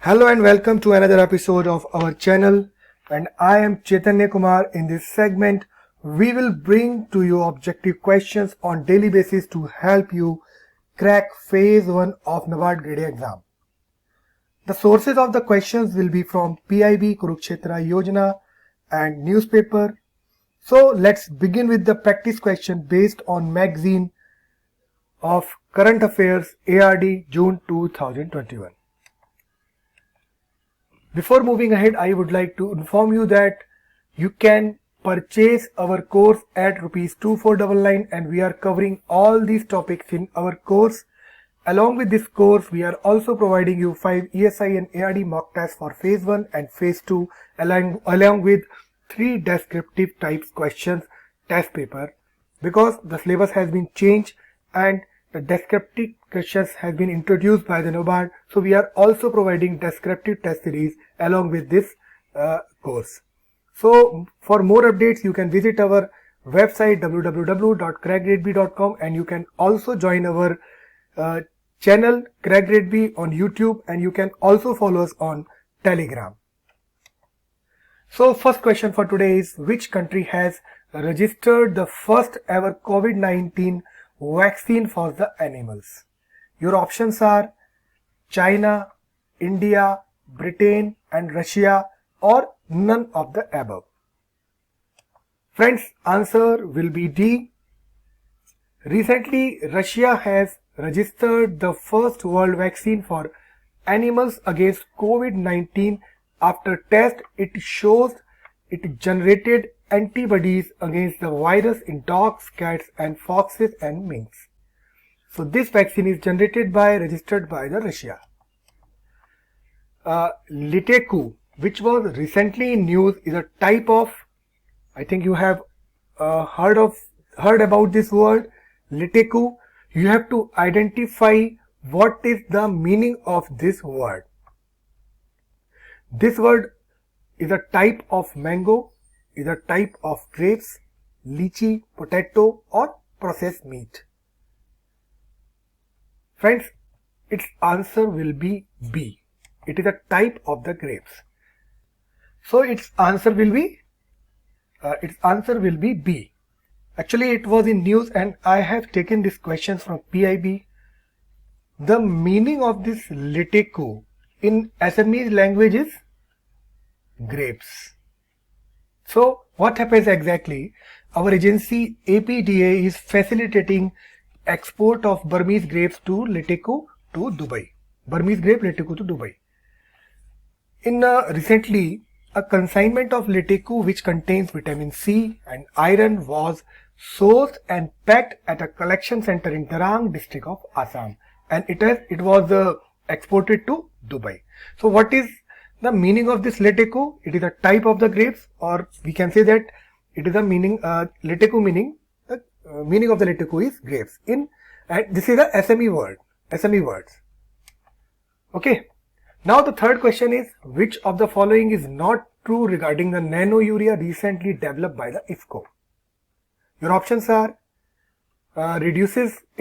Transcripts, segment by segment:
Hello and welcome to another episode of our channel, and I am Chaitanya Kumar. In this segment, we will bring to you objective questions on daily basis to help you crack phase 1 of NABARD grade A exam. The sources of the questions will be from PIB, Kurukshetra Yojana and newspaper. So let's begin with the practice question based on magazine of Current Affairs ARD June 2021. Before moving ahead, I would like to inform you that you can purchase our course at ₹2499 and we are covering all these topics in our course. Along with this course, we are also providing you 5 ESI and ARD mock tests for phase 1 and phase 2 along with 3 descriptive types questions test paper, because the syllabus has been changed and the descriptive questions has been introduced by the NABARD, so we are also providing descriptive test series along with this course. So for more updates, you can visit our website www.crackgradeb.com and you can also join our channel Crack Grade B on YouTube, and you can also follow us on Telegram. So first question for today is, which country has registered the first ever COVID-19 vaccine for the animals? Your options are China, India, Britain and Russia, or none of the above. Friends, answer will be D. Recently, Russia has registered the first world vaccine for animals against COVID-19. After test, it shows it generated antibodies against the virus in dogs, cats and foxes and minks. So this vaccine is registered by the Russia. Liteku, which was recently in news, is a type of, I think you have heard about this word, Liteku. You have to identify what is the meaning of this word. This word is a type of mango, is a type of grapes, lychee, potato or processed meat. Friends, its answer will be B. It is a type of the grapes. So its answer will be B. Actually, it was in news and I have taken these questions from PIB. The meaning of this Liteku in Assamese language is grapes. So what happens exactly? Our agency APDA is facilitating export of Burmese grapes to Liteku to Dubai. Burmese grape Liteku to Dubai. In recently, a consignment of Liteku which contains vitamin C and iron was sourced and packed at a collection center in Tarang district of Assam, and it was exported to Dubai. So what is the meaning of this Liteku? It is a type of the grapes, or we can say that it is a meaning Liteku meaning the meaning of the Liteku is grapes. This is a SME word, SME words. Okay. Now the third question is, which of the following is not true regarding the nano urea recently developed by the IFFCO? Your options are it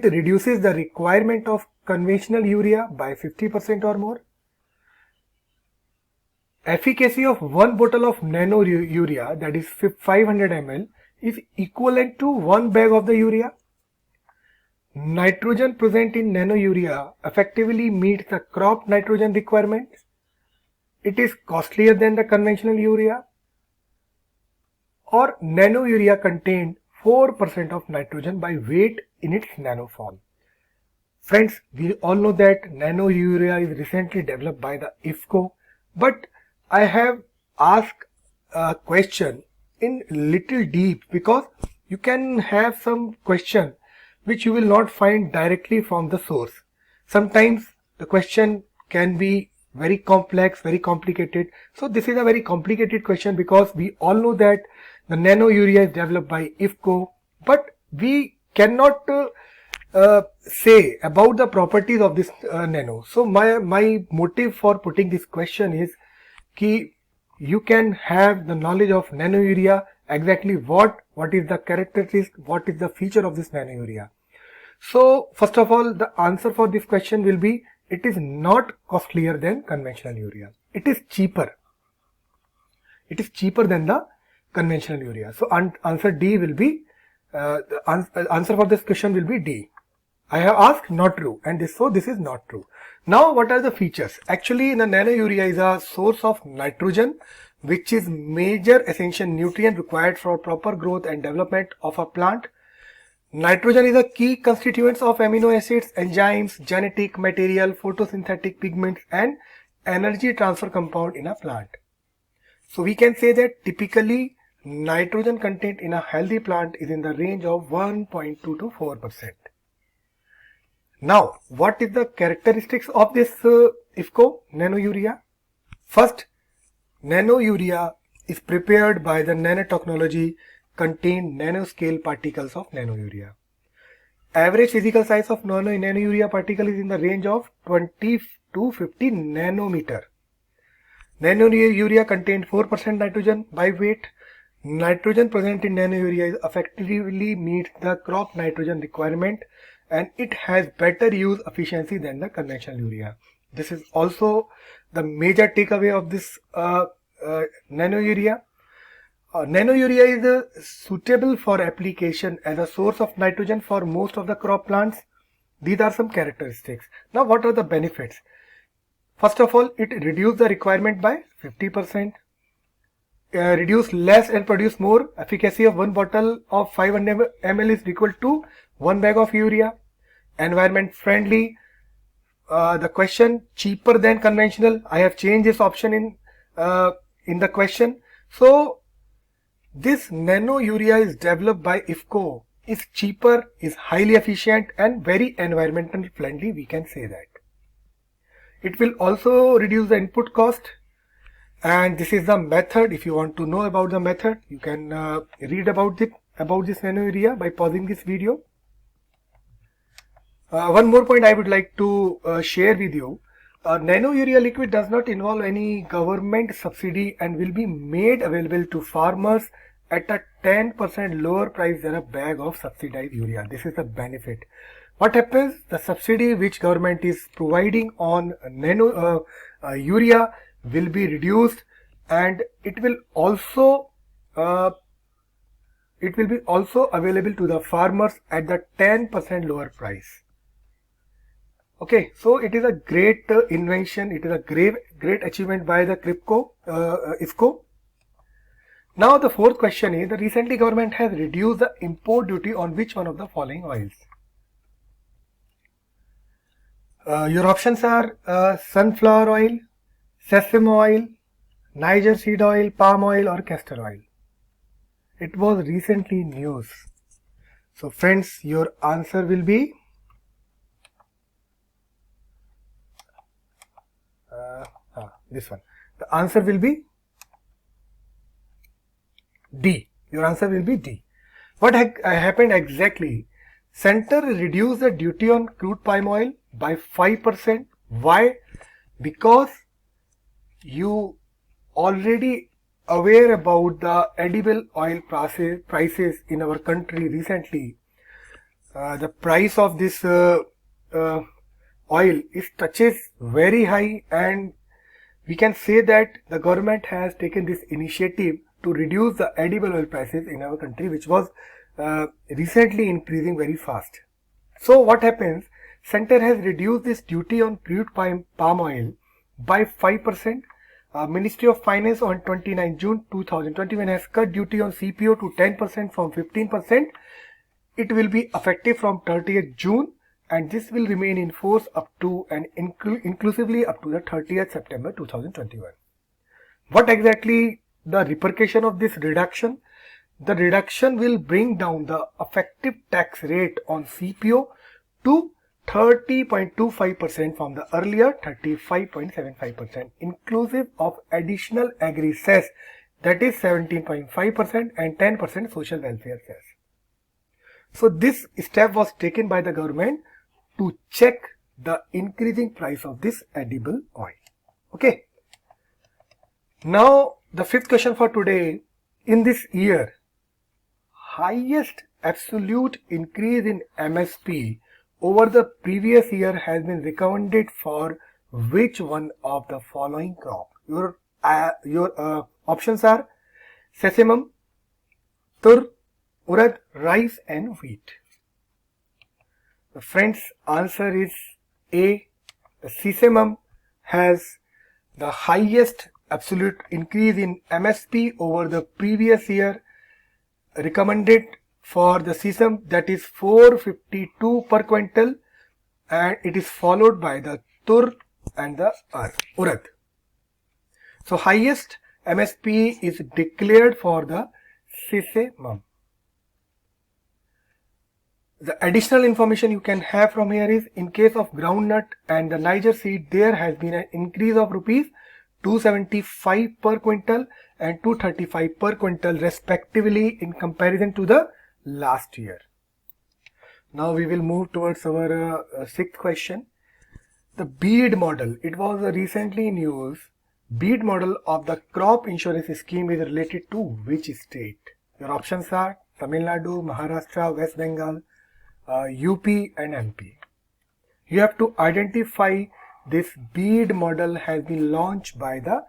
reduces the requirement of conventional urea by 50% or more. Efficacy of one bottle of nano urea, that is 500 ml, is equivalent to one bag of the urea. Nitrogen present in nano urea effectively meets the crop nitrogen requirements. It is costlier than the conventional urea. Or nano urea contained 4% of nitrogen by weight in its nano form. Friends, we all know that nano urea is recently developed by the IFFCO, but I have asked a question in little deep, because you can have some question which you will not find directly from the source. Sometimes the question can be very complex, very complicated. So this is a very complicated question, because we all know that the nano urea is developed by IFFCO, but we cannot say about the properties of this nano. So my motive for putting this question is कि you can have the knowledge of nano urea, exactly what is the characteristic, what is the feature of this nano urea. So first of all, the answer for this question will be it is not costlier than conventional urea. It is cheaper. It is cheaper than the conventional urea. So answer D will be, the answer for this question will be D. I have asked not true, and so this is not true. Now what are the features? Actually, the nano urea is a source of nitrogen, which is major essential nutrient required for proper growth and development of a plant. Nitrogen is a key constituent of amino acids, enzymes, genetic material, photosynthetic pigments, and energy transfer compound in a plant. So we can say that typically nitrogen content in a healthy plant is in the range of 1.2 to 4%. Now, what is the characteristics of this IFFCO nano urea? First, nano urea is prepared by the nanotechnology contain nanoscale particles of nano urea. Average physical size of nano urea particle is in the range of 20 to 50 nanometer. Nano urea contains 4% nitrogen by weight. Nitrogen present in nano urea effectively meets the crop nitrogen requirement, and it has better use efficiency than the conventional urea. This is also the major takeaway of this nano urea. Nano urea is suitable for application as a source of nitrogen for most of the crop plants. These are some characteristics. Now what are the benefits? First of all, it reduces the requirement by 50%. Reduce less and produce more. Efficacy of one bottle of 500 ml is equal to one bag of urea. Environment friendly. The question, cheaper than conventional. I have changed this option in the question. So this nano urea is developed by IFFCO, is cheaper, is highly efficient, and very environmental friendly, we can say that. It will also reduce the input cost, and this is the method. If you want to know about the method, you can read about this nano urea by pausing this video. One more point I would like to share with you. Nano urea liquid does not involve any government subsidy and will be made available to farmers at a 10% lower price than a bag of subsidized urea. This is the benefit. What happens? The subsidy which government is providing on nano urea will be reduced, and it will also available to the farmers at the 10% lower price. Okay, so it is a great invention. It is a great achievement by the IFFCO. Now the fourth question is, the recently government has reduced the import duty on which one of the following oils? Your options are sunflower oil, sesame oil, Niger seed oil, palm oil, or castor oil. It was recently news. So friends, your answer will be this one. The answer will be D. Your answer will be D. What happened exactly? Center reduced the duty on crude palm oil by 5%. Why? Because you already aware about the edible oil prices in our country recently. The price of this oil touches very high, and we can say that the government has taken this initiative to reduce the edible oil prices in our country, which was recently increasing very fast. So what happens? Center has reduced this duty on crude palm oil by 5%. Ministry of Finance on 29 June 2021 has cut duty on CPO to 10% from 15%. It will be effective from 30th June, and this will remain in force up to and inclusively up to the 30th September 2021. What exactly the repercussion of this reduction? The reduction will bring down the effective tax rate on CPO to 30.25% from the earlier 35.75%, inclusive of additional agri cess, that is 17.5%, and 10% social welfare cess. So this step was taken by the government to check the increasing price of this edible oil. Okay. Now the fifth question for today. In this year, highest absolute increase in MSP over the previous year has been recommended for which one of the following crop? Your options are sesamum, tur, urad, rice and wheat. The friends, answer is A. The sesamum has the highest absolute increase in MSP over the previous year, recommended for the sesame, that is 452 per quintal, and it is followed by the tur and the urad. So highest MSP is declared for the sesamum. The additional information you can have from here is, in case of groundnut and the Niger seed, there has been an increase of rupees 275 per quintal and 235 per quintal respectively in comparison to the last year. Now we will move towards our sixth question. The BEAD model, it was recently news. BEAD model of the crop insurance scheme is related to which state? Your options are Tamil Nadu, Maharashtra, West Bengal, UP and MP. You have to identify this BEAD model has been launched by the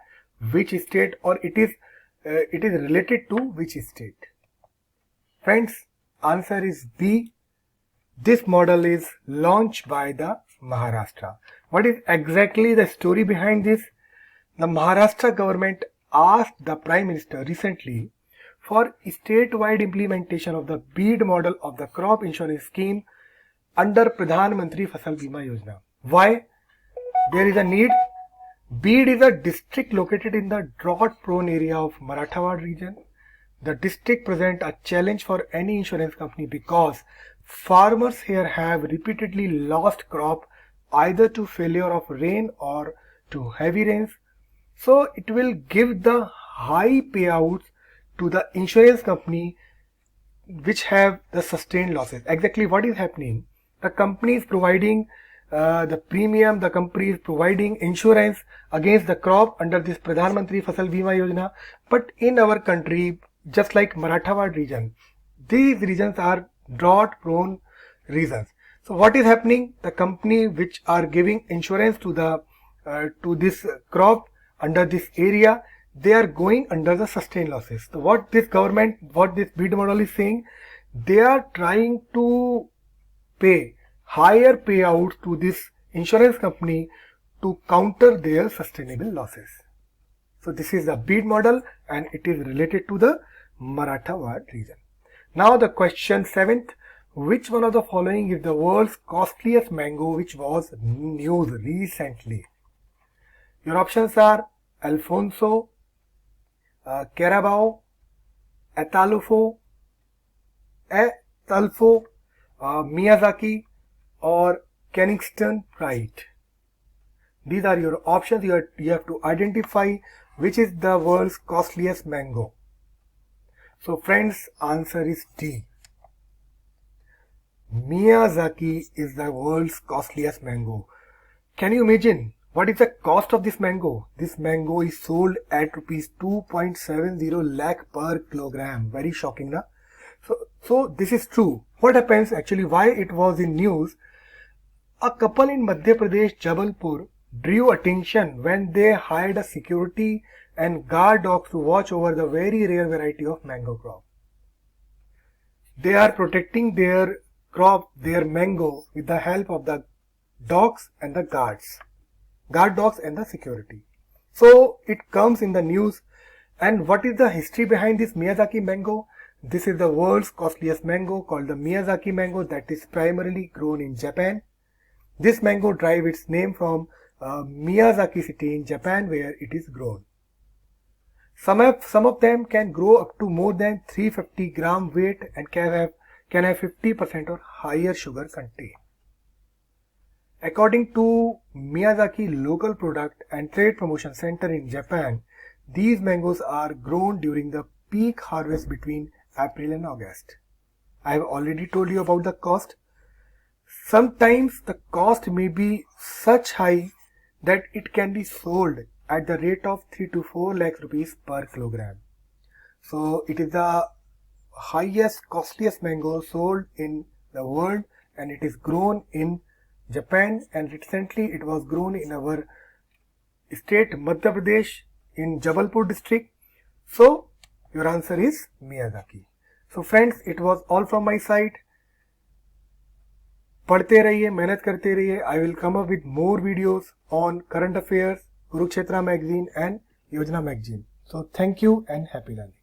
which state, or it is related to which state. Friends, answer is B. This model is launched by the Maharashtra. What is exactly the story behind this? The Maharashtra government asked the Prime Minister recently for statewide implementation of the BEAD model of the crop insurance scheme under Pradhan Mantri Fasal Bima Yojana. Why? There is a need. BEAD is a district located in the drought-prone area of Marathwada region. The district presents a challenge for any insurance company because farmers here have repeatedly lost crop either to failure of rain or to heavy rains. So it will give the high payouts to the insurance company which have the sustained losses. Exactly what is happening? The company is providing the premium, the company is providing insurance against the crop under this Pradhan Mantri Fasal Bima Yojana. But in our country, just like Marathwada region, these regions are drought prone regions. So what is happening? The company which are giving insurance to the to this crop under this area, they are going under the sustained losses. So what this government, what this BEAD model is saying, they are trying to pay higher payouts to this insurance company to counter their sustainable losses. So this is the BEAD model and it is related to the Marathwada region. Now the question 7th, which one of the following is the world's costliest mango which was news recently? Your options are Alfonso, Carabao, Atalfo, Miyazaki or Kensington Pride. These are your options. You have to identify which is the world's costliest mango. So friends, answer is D. Miyazaki is the world's costliest mango. Can you imagine what is the cost of this mango? This mango is sold at rupees 2.70 lakh per kilogram. Very shocking, na? So this is true. What happens actually, why it was in news? A couple in Madhya Pradesh, Jabalpur, drew attention when they hired a security and guard dogs to watch over the very rare variety of mango crop. They are protecting their crop, their mango, with the help of the dogs and the guard dogs and the security. So it comes in the news. And what is the history behind this Miyazaki mango? This is the world's costliest mango called the Miyazaki mango that is primarily grown in Japan. This mango derives its name from Miyazaki city in Japan where it is grown. Some of them can grow up to more than 350 gram weight and can have 50% or higher sugar content. According to Miyazaki Local Product and Trade Promotion Center in Japan, these mangoes are grown during the peak harvest between April and August. I have already told you about the cost. Sometimes the cost may be such high that it can be sold at the rate of 3 to 4 lakhs rupees per kilogram. So it is the highest, costliest mango sold in the world and it is grown in Japan, and recently it was grown in our state Madhya Pradesh in Jabalpur district. So your answer is Miyazaki. So friends, it was all from my side. पढ़ते रहिए, मेहनत करते रहिए. I will come up with more videos on current affairs, Kurukshetra magazine and Yojana magazine. So thank you and happy learning.